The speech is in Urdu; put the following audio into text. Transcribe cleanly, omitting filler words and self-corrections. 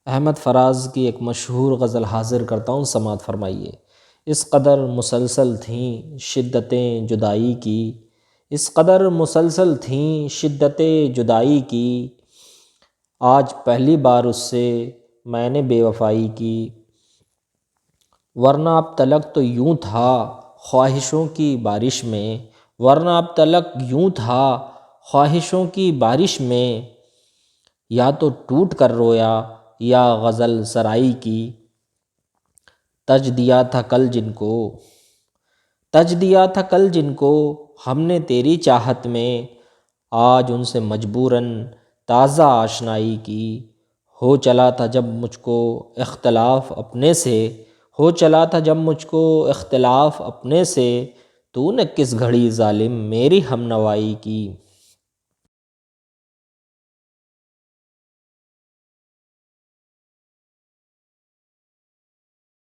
احمد فراز کی ایک مشہور غزل حاضر کرتا ہوں، سماعت فرمائیے۔ اس قدر مسلسل تھیں شدتیں جدائی کی، اس قدر مسلسل تھیں شدتیں جدائی کی، آج پہلی بار اس سے میں نے بے وفائی کی، ورنہ اب تلک تو یوں تھا خواہشوں کی بارش میں، ورنہ اب تلک یوں تھا خواہشوں کی بارش میں، یا تو ٹوٹ کر رویا یا غزل سرائی کی، تج دیا تھا کل جن کو، تج دیا تھا کل جن کو ہم نے تیری چاہت میں، آج ان سے مجبوراً تازہ آشنائی کی، ہو چلا تھا جب مجھ کو اختلاف اپنے سے، ہو چلا تھا جب مجھ کو اختلاف اپنے سے، تو نے کس گھڑی ظالم میری ہم نوائی کی۔